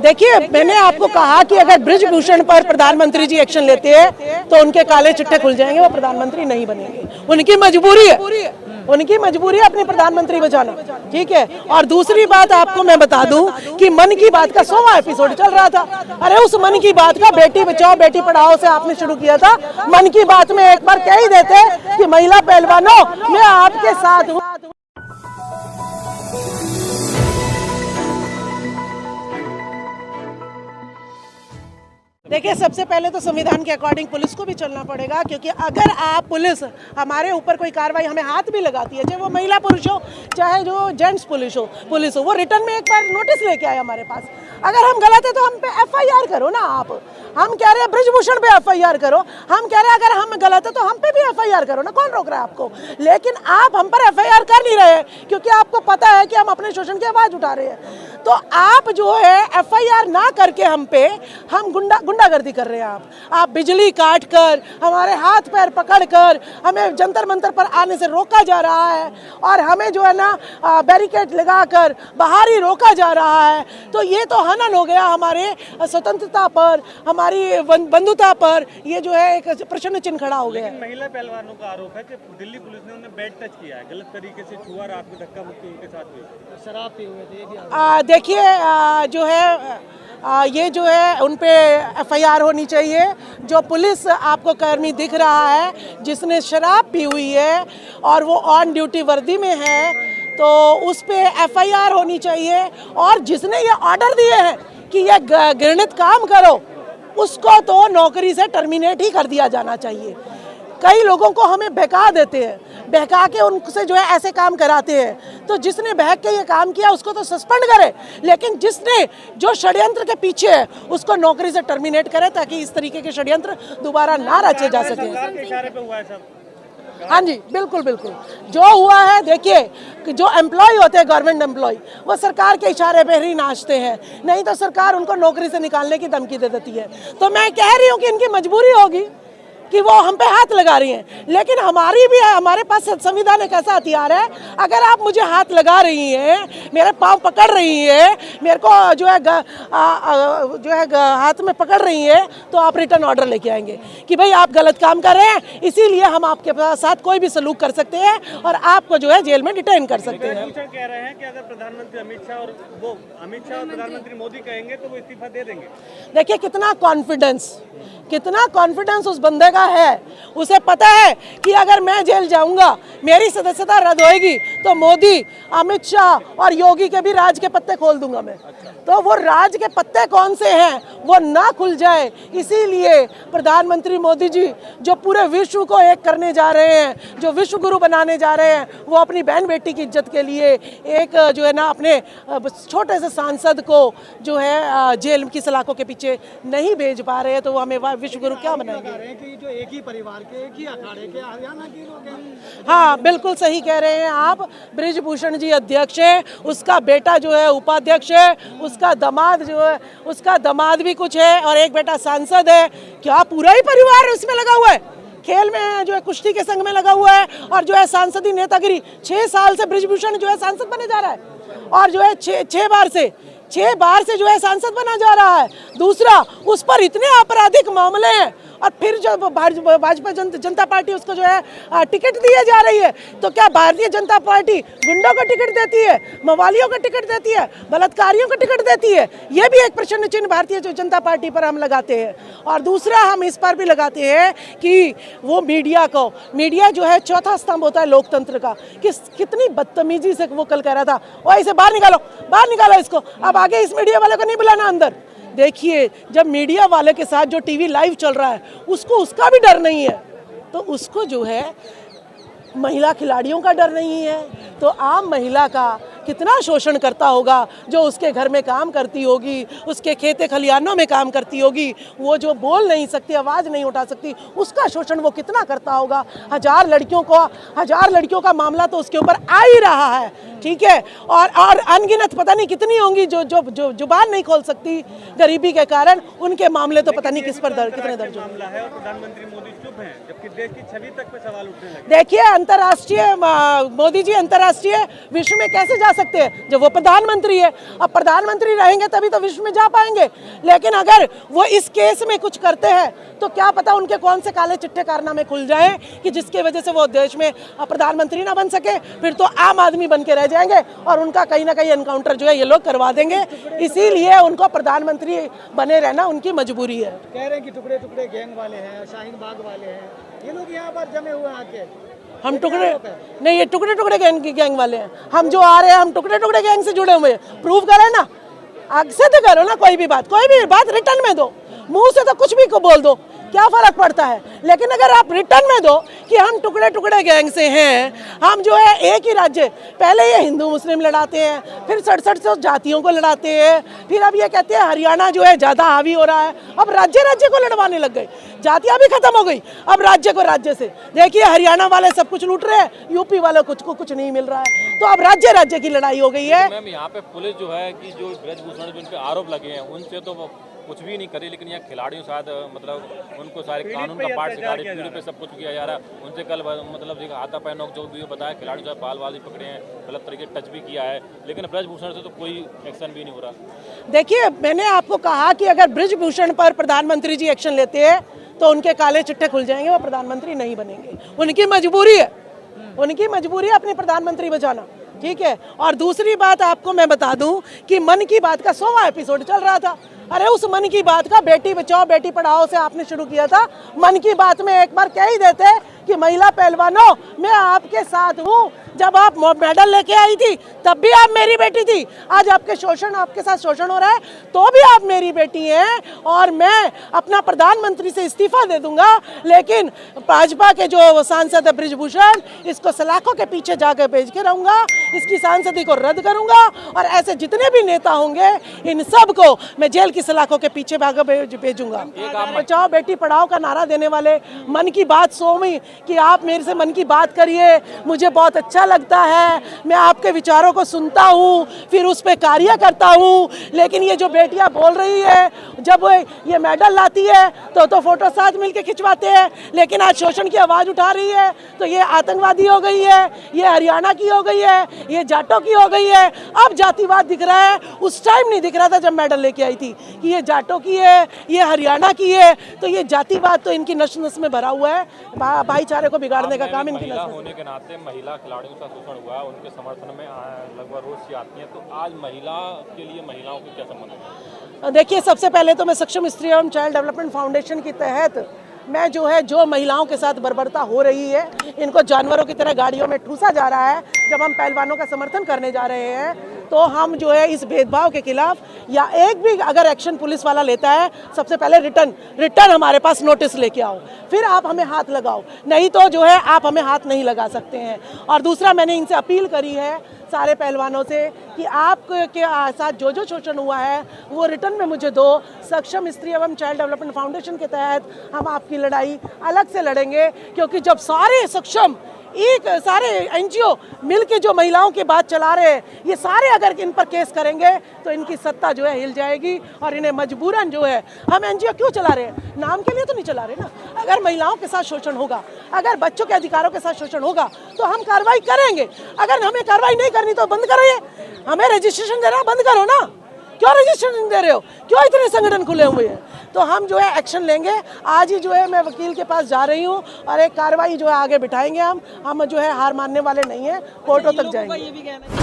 देखिए, मैंने आपको कहा कि अगर ब्रिजभूषण पर प्रधानमंत्री जी एक्शन लेते हैं तो उनके काले चिट्ठे खुल जाएंगे, वो प्रधानमंत्री नहीं बनेंगे। उनकी मजबूरी है, उनकी मजबूरी है अपनी प्रधानमंत्री बचाना, ठीक है। और दूसरी बात आपको मैं बता दूं कि मन की बात का 100वां एपिसोड चल रहा था। अरे उस मन की बात का बेटी बचाओ बेटी पढ़ाओ से आपने शुरू किया था। मन की बात में एक बार कह ही देते कि महिला पहलवानों मैं आपके साथ हूँ। देखिए, सबसे पहले तो संविधान के अकॉर्डिंग पुलिस को भी चलना पड़ेगा, क्योंकि अगर आप पुलिस हमारे ऊपर कोई कार्रवाई हमें हाथ भी लगाती है, चाहे वो महिला पुरुष हो चाहे जो जेंट्स पुलिस हो, वो रिटर्न में एक बार नोटिस लेके आए हमारे पास। अगर हम गलत है तो हम पे FIR करो ना आप। हम कह रहे हैं ब्रिजभूषण पे FIR करो, हम कह रहे हैं अगर हम गलत है तो हम पे भी FIR करो ना, कौन रोक रहा है आपको। लेकिन आप हम पर FIR कर नहीं रहे क्योंकि आपको पता है कि हम अपने शोषण की आवाज़ उठा रहे हैं। तो आप जो है FIR ना करके हम पे हम गुंडागर्दी कर रहे हैं। आप बिजली काट कर, हमारे हाथ पैर पकड़ कर हमें जंतर मंतर पर आने से रोका जा रहा है और हमें जो है ना बैरिकेड लगाकर बाहर ही रोका जा रहा है। तो ये तो हनन हो गया हमारे स्वतंत्रता पर, हमारी बंधुता पर, ये जो है एक प्रश्न चिन्ह खड़ा हो गया। महिला पहलवानों का आरोप है कि दिल्ली पुलिस ने उन्हें बैड टच किया है, गलत तरीके से छुआ, रात में धक्का मुक्की उनके साथ हुई, शराब पी हुए थे, ये भी देखिए जो है ये जो है उन पे FIR होनी चाहिए। जो पुलिस आपको कर्मी दिख रहा है जिसने शराब पी हुई है और वो ऑन ड्यूटी वर्दी में है, तो उस पे FIR होनी चाहिए। और जिसने ये ऑर्डर दिए हैं कि ये घृणित काम करो, उसको तो नौकरी से टर्मिनेट ही कर दिया जाना चाहिए। कई लोगों को हमें बहका देते हैं, बहका के उनसे जो है ऐसे काम कराते हैं। तो जिसने बहक के ये काम किया उसको तो सस्पेंड करे, लेकिन जिसने जो षड्यंत्र के पीछे है उसको नौकरी से टर्मिनेट करे, ताकि इस तरीके के षड्यंत्र दोबारा ना रचे जा सके। हाँ जी, बिल्कुल बिल्कुल जो हुआ है। देखिए, जो एम्प्लॉय होते हैं गवर्नमेंट एम्प्लॉय, वो सरकार के इशारे पर ही नाचते हैं, नहीं तो सरकार उनको नौकरी से निकालने की धमकी दे देती है। तो मैं कह रही हूँ कि इनकी मजबूरी होगी कि वो हम पे हाथ लगा रही हैं, लेकिन हमारी भी है, हमारे पास संविधान एक ऐसा हथियार है। अगर आप मुझे हाथ लगा रही हैं, मेरे पाँव पकड़ रही हैं, मेरे को जो है हाथ में पकड़ रही हैं, तो आप रिटर्न ऑर्डर लेके आएंगे कि भाई आप गलत काम कर रहे हैं, इसीलिए हम आपके साथ कोई भी सलूक कर सकते हैं और आपको जो है जेल में डिटेन कर सकते हैं। कह रहे हैं कि अगर प्रधानमंत्री अमित शाह और प्रधानमंत्री मोदी कहेंगे तो वो इस्तीफा दे देंगे। देखिए, कितना कॉन्फिडेंस उस बंदे का है। उसे पता है कि अगर मैं जेल जाऊंगा, मेरी सदस्यता रद्द होएगी, तो मोदी, अमित शाह और योगी के भी राज के पत्ते खोल दूंगा मैं। तो वो राज के पत्ते कौन से हैं वो ना खुल जाए, इसीलिए प्रधानमंत्री मोदी जी जो पूरे विश्व को एक करने जा रहे हैं, जो विश्व गुरु बनाने जा रहे हैं, वो अपनी बहन बेटी की इज्जत के लिए एक जो है ना अपने छोटे से सांसद को जो है जेल की सलाखों के पीछे नहीं भेज पा रहे हैं, तो वो हमें विश्व गुरु क्या बनाएंगे। कि जो एक ही परिवार के, एक ही अखाड़े के हरियाणा के लोग हैं। हाँ, बिल्कुल सही कह रहे हैं आप। ब्रिजभूषण जी अध्यक्ष है, उसका बेटा जो है उपाध्यक्ष है, उसका दामाद जो है, उसका दामाद भी कुछ है और एक बेटा सांसद है। क्या पूरा ही परिवार उसमें लगा हुआ है, खेल में जो है कुश्ती के संग में लगा हुआ है और जो है सांसदी नेतागिरी। 6 साल से ब्रिजभूषण जो है सांसद बने जा रहा है और जो है 6 बार से जो है सांसद बना जा रहा है। दूसरा, उस पर इतने आपराधिक मामले हैं और फिर जो भाजपा जनता पार्टी उसको जो है टिकट दिए जा रही है। तो क्या भारतीय जनता पार्टी गुंडों को टिकट देती है, मवालियों को टिकट देती है, बलात्कारियों को टिकट देती है? ये भी एक प्रश्न चिन्ह भारतीय जनता पार्टी पर हम लगाते हैं। और दूसरा, हम इस पर भी लगाते हैं कि वो मीडिया जो है चौथा स्तंभ होता है लोकतंत्र का, कितनी बदतमीजी से वो कल कह रहा था, और इसे बाहर निकालो इसको, अब आगे इस मीडिया वाले को नहीं बुलाना अंदर। देखिए, जब मीडिया वाले के साथ जो टीवी लाइव चल रहा है उसको उसका भी डर नहीं है, तो उसको जो है महिला खिलाड़ियों का डर नहीं है, तो आम महिला का कितना शोषण करता होगा, जो उसके घर में काम करती होगी, उसके खेते खलिहानों में काम करती होगी, वो जो बोल नहीं सकती, आवाज़ नहीं उठा सकती, उसका शोषण वो कितना करता होगा। 1000 लड़कियों का मामला तो उसके ऊपर आ ही रहा है, ठीक है। और अनगिनत पता नहीं कितनी होंगी जो जुबान नहीं खोल सकती गरीबी के कारण, उनके मामले तो पता नहीं किस पर कितने दर्ज मामला है और प्रधानमंत्री मोदी चुप हैं, जबकि देश की छवि तक पे सवाल उठने लगे। देखिए, अंतर्राष्ट्रीय मोदी जी अंतर्राष्ट्रीय विश्व में कैसे जा जा सकते हैं जब वो प्रधानमंत्री है। अब प्रधानमंत्री रहेंगे तभी तो विश्व में जा पाएंगे। लेकिन अगर वो इस केस में कुछ करते हैं तो क्या पता उनके कौन से काले चिट्टे कारनामे खुल जाएं कि जिसके वजह से वो देश में प्रधानमंत्री ना बन सके, फिर तो आम आदमी बन के रह जाएंगे और उनका कहीं ना कहीं एनकाउंटर जो है ये लोग करवा देंगे। इसीलिए उनको प्रधानमंत्री बने रहना उनकी मजबूरी है। कह रहे हैं कि टुकड़े टुकड़े गैंग वाले हैं, शाहीन बाग वाले हैं, ये लोग यहाँ पर जमे हुए हैं आके। हम टुकड़े नहीं, ये टुकड़े टुकड़े गैंग वाले हैं। हम जो आ रहे हैं हम टुकड़े टुकड़े गैंग से जुड़े हुए हैं। प्रूव करें ना, आगे से तो करो ना, कोई भी बात रिटर्न में दो, मुंह से तो कुछ भी को बोल दो, क्या फर्क पड़ता है। लेकिन अगर आप रिटर्न में दो कि हम टुकड़े टुकड़े गैंग से हैं, हम जो है एक ही राज्य, पहले ये हिंदू मुस्लिम लड़ाते हैं, फिर 67 जातियों को लड़ाते हैं, फिर अब ये कहते हैं हरियाणा जो है ज़्यादा हावी हो रहा है। अब राज्य राज्य को लड़वाने लग गए, जातियाँ भी खत्म हो गई, अब राज्य को राज्य से। देखिए हरियाणा वाले सब कुछ लूट रहे हैं, यूपी वाले कुछ नहीं मिल रहा है, तो अब राज्य राज्य की लड़ाई हो गई है। मैम यहाँ पे पुलिस जो है कि जो ब्रजभूषण जिन पे आरोप लगे हैं उनसे तो कुछ भी नहीं करे, लेकिन यहाँ खिलाड़ियों साथ मतलब उनको सारे कानून का पाठ सिखाड़ी, पीढ़ी पे सब कुछ किया जा रहा है। उनसे कल मतलब हाथा पैनों जो भी बताया, खिलाड़ियों से बाल बाल भी पकड़े हैं, गलत तरीके टच भी किया है, लेकिन ब्रजभूषण से तो कोई एक्शन भी नहीं हो रहा। देखिए मैंने आपको कहा कि अगर ब्रजभूषण पर प्रधानमंत्री जी एक्शन लेते हैं तो उनके काले चिट्टे खुल जाएंगे, वो प्रधानमंत्री नहीं बनेंगे। उनकी मजबूरी है, उनकी मजबूरी है अपने प्रधानमंत्री बचाना, ठीक है। और दूसरी बात आपको मैं बता दूं कि मन की बात का 100वां एपिसोड चल रहा था। अरे उस मन की बात का बेटी बचाओ बेटी पढ़ाओ से आपने शुरू किया था। मन की बात में एक बार कह ही देते कि महिला पहलवानों मैं आपके साथ हूँ। जब आप मेडल लेके आई थी तब भी आप मेरी बेटी थी, आज आपके साथ शोषण हो रहा है तो भी आप मेरी बेटी हैं। और मैं अपना प्रधानमंत्री से इस्तीफा दे दूंगा, लेकिन भाजपा के जो सांसद है ब्रिजभूषण, इसको सलाखों के पीछे जाकर भेज के रहूंगा, इसकी सांसदी को रद्द करूंगा और ऐसे जितने भी नेता होंगे इन सब को मैं जेल की सलाखों के पीछे भागर भेजूंगा। बचाओ बेटी पढ़ाओ का नारा देने वाले मन की बात सोमी कि आप मेरे से मन की बात करिए, मुझे बहुत अच्छा लगता है, मैं आपके विचारों को सुनता हूँ, फिर उस पर कार्य करता हूँ। लेकिन ये जो बेटियाँ बोल रही है, जब ये मेडल लाती है तो फोटो साथ मिलके खिंचवाते हैं, लेकिन आज शोषण की आवाज़ उठा रही है तो ये आतंकवादी हो गई है, ये हरियाणा की हो गई है, ये जाटों की हो गई है। अब जातिवाद दिख रहा है, उस टाइम नहीं दिख रहा था जब मेडल लेके आई थी कि ये जाटों की है, ये हरियाणा की है। तो ये जातिवाद तो इनकी नस नस में भरा हुआ है, भाईचारे को बिगाड़ने का काम इनकी महिला होने के नाते महिला खिलाड़ियों का शोषण हुआ, उनके समर्थन में लगभग रोज सी आती हैं, तो आज महिला के लिए महिलाओं की क्या संबंध है? देखिए सबसे पहले तो मैं सक्षम स्त्री एवं चाइल्ड डेवलपमेंट फाउंडेशन के तहत मैं जो महिलाओं के साथ बर्बरता हो रही है, इनको जानवरों की तरह गाड़ियों में ठूसा जा रहा है, जब हम पहलवानों का समर्थन करने जा रहे हैं तो हम जो है इस भेदभाव के खिलाफ, या एक भी अगर एक्शन पुलिस वाला लेता है सबसे पहले रिटर्न हमारे पास नोटिस लेके आओ, फिर आप हमें हाथ लगाओ, नहीं तो जो है आप हमें हाथ नहीं लगा सकते हैं। और दूसरा मैंने इनसे अपील करी है सारे पहलवानों से कि आपके साथ जो शोषण हुआ है वो रिटर्न में मुझे दो। सक्षम स्त्री एवं चाइल्ड डेवलपमेंट फाउंडेशन के तहत हम आपकी लड़ाई अलग से लड़ेंगे, क्योंकि जब सारे सक्षम सारे एनजीओ मिलके जो महिलाओं की बात चला रहे हैं, ये सारे अगर इन पर केस करेंगे तो इनकी सत्ता जो है हिल जाएगी और इन्हें मजबूरन जो है, हम एनजीओ क्यों चला रहे हैं, नाम के लिए तो नहीं चला रहे ना। अगर महिलाओं के साथ शोषण होगा, अगर बच्चों के अधिकारों के साथ शोषण होगा तो हम कार्रवाई करेंगे। अगर हमें कार्रवाई नहीं करनी तो बंद करिए, हमें रजिस्ट्रेशन देना बंद करो ना। क्यों रजिस्ट्रेशन दे रहे हो, क्यों इतने संगठन खुले हुए हैं? तो हम जो है एक्शन लेंगे। आज ही जो है मैं वकील के पास जा रही हूँ और एक कार्रवाई जो है आगे बिठाएंगे। हम जो है हार मानने वाले नहीं हैं, कोर्टों तक जाएंगे।